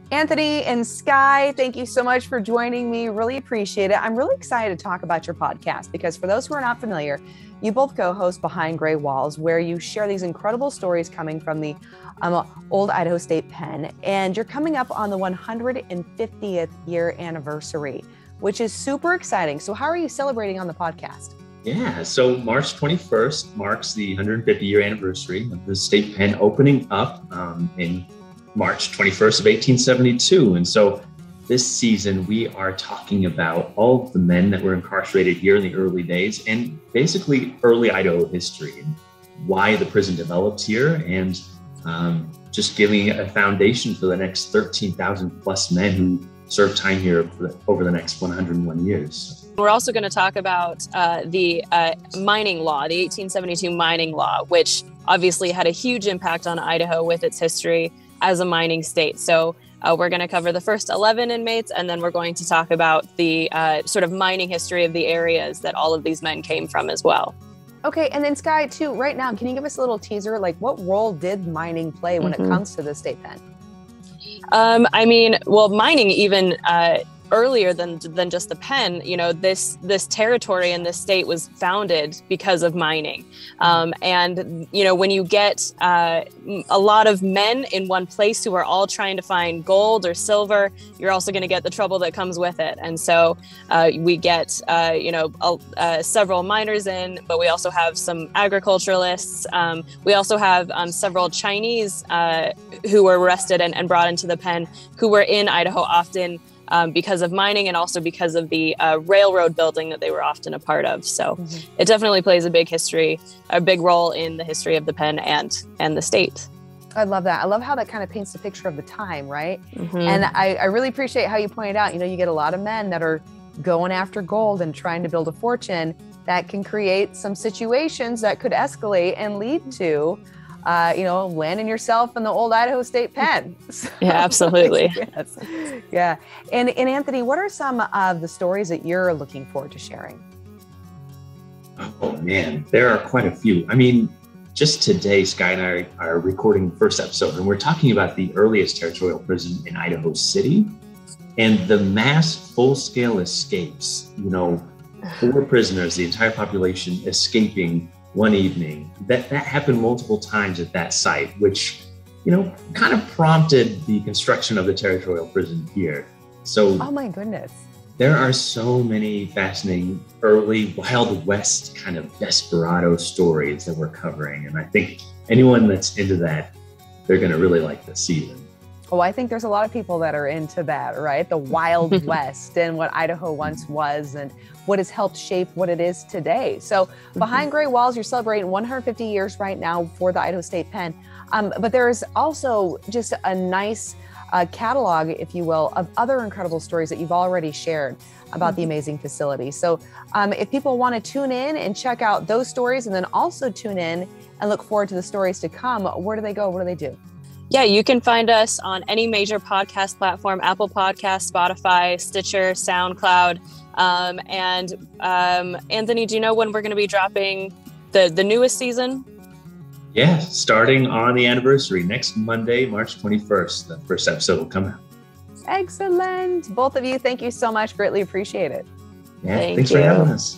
Anthony and Skye, thank you so much for joining me. Really appreciate it. I'm really excited to talk about your podcast because for those who are not familiar, you both co-host Behind Gray Walls, where you share these incredible stories coming from the Old Idaho State Penn. And you're coming up on the 150th year anniversary, which is super exciting. So how are you celebrating on the podcast? Yeah, so March 21st marks the 150-year anniversary of the State Penn opening up in March 21st of 1872. And so this season, we are talking about all of the men that were incarcerated here in the early days and basically early Idaho history and why the prison developed here and just giving a foundation for the next 13,000 plus men who served time here over the next 101 years. We're also going to talk about the mining law, the 1872 mining law, which obviously had a huge impact on Idaho with its history as a mining state. So we're going to cover the first 11 inmates, and then we're going to talk about the sort of mining history of the areas that all of these men came from as well. Okay, and then Skye, too, right now, can you give us a little teaser? Like, what role did mining play when it comes to the State Penn? Mining even earlier than just the Penn, this territory in this state was founded because of mining. When you get a lot of men in one place who are all trying to find gold or silver, you're also going to get the trouble that comes with it. And so we get, several miners in, but we also have some agriculturalists. We also have several Chinese who were arrested and brought into the Penn, who were in Idaho often because of mining and also because of the railroad building that they were often a part of. So it definitely plays a big role in the history of the Penn and the state. I love that. I love how that kind of paints the picture of the time, right? And I really appreciate how you pointed out, you get a lot of men that are going after gold and trying to build a fortune that can create some situations that could escalate and lead to landing yourself in the Old Idaho State Penn. So, yeah, absolutely. Yes. Yeah. And Anthony, what are some of the stories that you're looking forward to sharing? Oh man, there are quite a few. I mean, just today, Skye and I are recording the first episode, and we're talking about the earliest territorial prison in Idaho City and the mass full-scale escapes. 4 prisoners, the entire population escaping one evening. That happened multiple times at that site, which, kind of prompted the construction of the territorial prison here. So, oh my goodness. There are so many fascinating early Wild West kind of desperado stories that we're covering. And I think anyone that's into that, they're going to really like this season. Oh, I think there's a lot of people that are into that, right? The Wild West and what Idaho once was and what has helped shape what it is today. So Behind Gray Walls, you're celebrating 150 years right now for the Idaho State Penn. But there's also just a nice catalog, if you will, of other incredible stories that you've already shared about the amazing facility. So if people want to tune in and check out those stories and then also tune in and look forward to the stories to come, where do they go? What do they do? Yeah, you can find us on any major podcast platform, Apple Podcasts, Spotify, Stitcher, SoundCloud. Anthony, do you know when we're going to be dropping the newest season? Yeah, starting on the anniversary next Monday, March 21st. The first episode will come out. Excellent. Both of you, thank you so much. Greatly appreciate it. Yeah, thanks for having us.